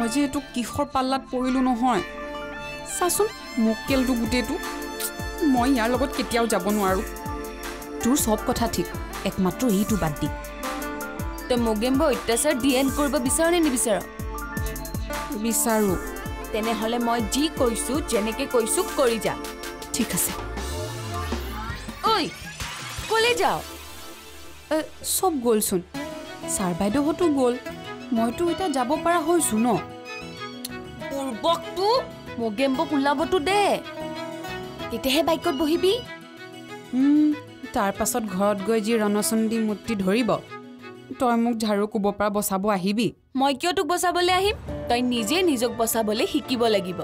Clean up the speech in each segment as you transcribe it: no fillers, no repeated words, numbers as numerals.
মই যে এইটো কিহৰ পাল্লাত পৰিলো নহয় চাচোন মোকেলটো গোটেইটো মই ইয়াৰ লগত কেতিয়াও যাব নোৱাৰো তোৰ সব কথা ঠিক একমাত্ৰ এইটো বাদ দি তই মোগেম্ব অত্যাচাৰ ডিএন কৰিব বিচাৰ নে নিবিচাৰ বিচাৰো তেনেহলে মই যি কৈছো যেনেকে কৈছো কৰি যা ঠিক আছে ঐ কলে যাও সব গ'লচোন ছাৰ বাইদেউহঁতো গ'ল মইতো এতিয়া যাব পৰা হৈছো ন পূৰ্বকটো মোগেম্বক ওলাবতো দে তেতিয়াহে বাইকত বহিবি তাৰ পাছত ঘৰত গৈ যি ৰণচণ্ডী মূৰ্তি ধৰিব তই মোক ঝাৰু কোব পৰা বচাব আহিবি মই কিয় তোক বচাবলৈ আহিম তই নিজে নিজক বচাবলৈ শিকিব লাগিব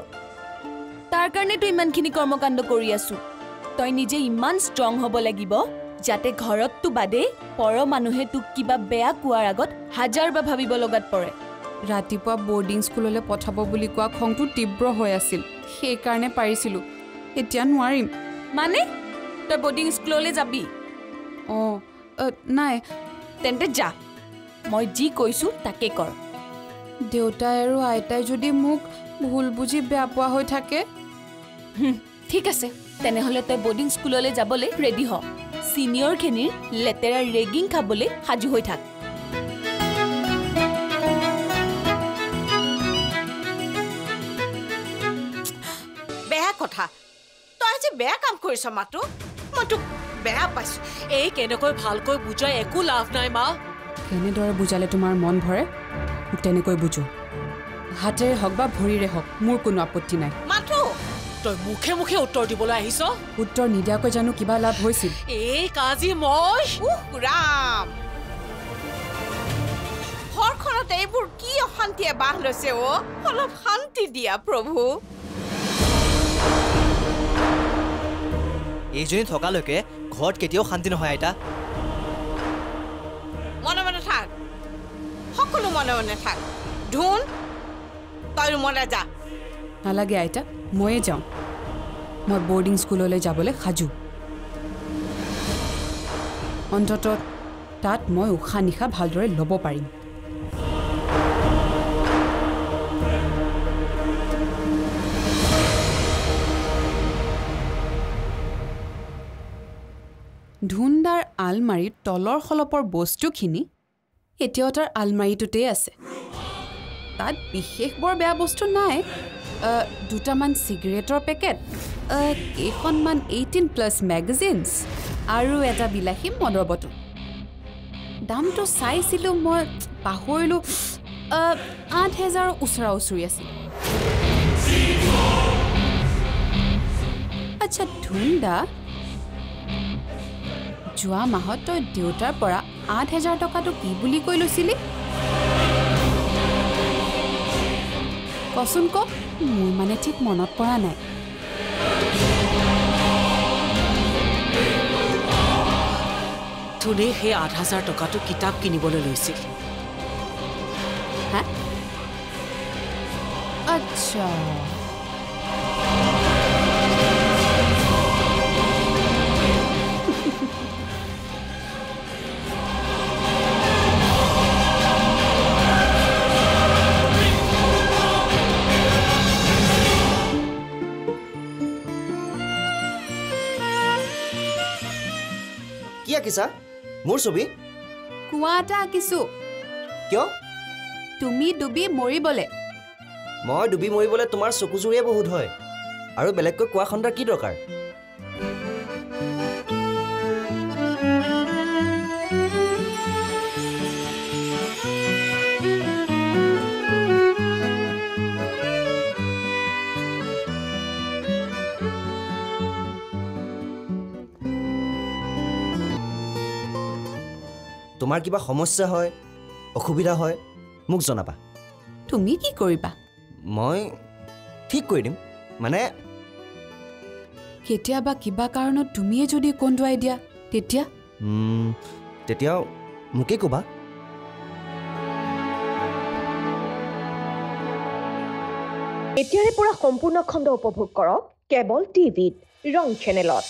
তাৰ কাৰণে তই ইমানখিনি কৰ্মকাণ্ড কৰি আছো তই নিজে ইমান ষ্ট্ৰং হ'ব লাগিব যাতে ঘৰতটো বাদে পৰ মানুহে তোক কিবা বেয়া কোৱাৰ আগত হাজাৰবাৰ ভাবিব লগাত পৰে ৰাতিপুৱা বৰ্ডিং স্কুললৈ পঠাব বুলি কোৱা খংটো তীব্ৰ হৈ আছিল সেইকাৰণে পাৰিছিলো এতিয়া নোৱাৰিম মানে তই বৰ্ডিং স্কুললৈ যাবি নাই তেন্তে যা মই যি কৈছো তাকে কৰ দেউতাই আৰু আইতাই যদি মোক ভুল বুজি বেয়া পোৱা হৈ থাকে ঠিক আছে তেনেহলে তই বৰ্ডিং স্কুললৈ যাবলৈ ৰেডি হ সিনিয়ৰখিনিৰ লেতেৰা ৰেগিং খাবলৈ সাজু হৈ থাক বেয়া কথা তই আজি বেয়া কাম কৰিছ মাতো মই তোক বেয়া পাইছো এই কেনেকৈ ভালকৈ বুজাই একো লাভ নাই মা কেনেদৰে বুজালে তোমাৰ মন ভৰে তেনেকৈ বুজো হাতেৰে হওক বা ভৰিৰে হওক মোৰ কোনো আপত্তি নাই মাতো তই মুখে মুখে উত্তৰ দিবলৈ আহিছ উত্তৰ নিদিয়াকৈ জানো কিবা লাভ হৈছিল এই কাজি মই ৰাম ঘৰখনত এইবোৰ কি অশান্তিয়ে বাহ লৈছে অলপ শান্তি দিয়া প্ৰভু এইজনী থকালৈকে ঘৰত কেতিয়াও শান্তি নহয় আইতা মনে মনে থাক সকলো মনে মনে থাক ধুন তই ৰুমলৈ যা নালাগে আইতা ময়ে যাওঁ মই বৰ্ডিং স্কুললৈ যাবলৈ সাজু অন্ততঃ তাত মই উশাহ নিশাহ ভালদৰে ল'ব পাৰিম ধুন্দাৰ আলমাৰীৰ তলৰ খলপৰ বস্তুখিনি এতিয়াও তাৰ আলমাৰীটোতেই আছে তাত বিশেষ বৰ বেয়া বস্তু নাই দুটামান চিগাৰেটৰ পেকেট কেইখনমান 18+ মেগাজিনছ আৰু এটা বিলাসী মদৰ বটল দামটো চাইছিলোঁ মই পাহৰিলোঁ 8,000 ওচৰা ওচৰি আছিল আচ্ছা ধুন্দা যোৱা মাহত তই দেউতাৰ পৰা 8,000 টকাটো কি বুলি কৈ লৈছিলি কচোন ক মোৰ মানে ঠিক মনত পৰা নাই ধুনে সেই 8,000 টকাটো কিতাপ কিনিবলৈ লৈছিল হা আচ্ছা কি আঁকিছা মোৰ ছবি কুঁৱা এটা আঁকিছো কিয় তুমি ডুবি মৰিবলে মই ডুবি মৰিবলৈ তোমাৰ চকুজুৰিয়ে বহুত হয় আৰু বেলেগকৈ কোৱা খণ্ডাৰ কি দৰকাৰ তোমাৰ কিবা সমস্যা হয় অসুবিধা হয় মোক জনাবা তুমি কি কৰিবা মই ঠিক কৰি দিম মানে কেতিয়াবা কিবা কাৰণত তুমিয়ে যদি কন্দুৱাই দিয়া তেতিয়া তেতিয়াও মোকে ক'বা এতিয়াৰে পৰা সম্পূৰ্ণ খণ্ড উপভোগ কৰক কেবল টিভিত ৰং চেনেলত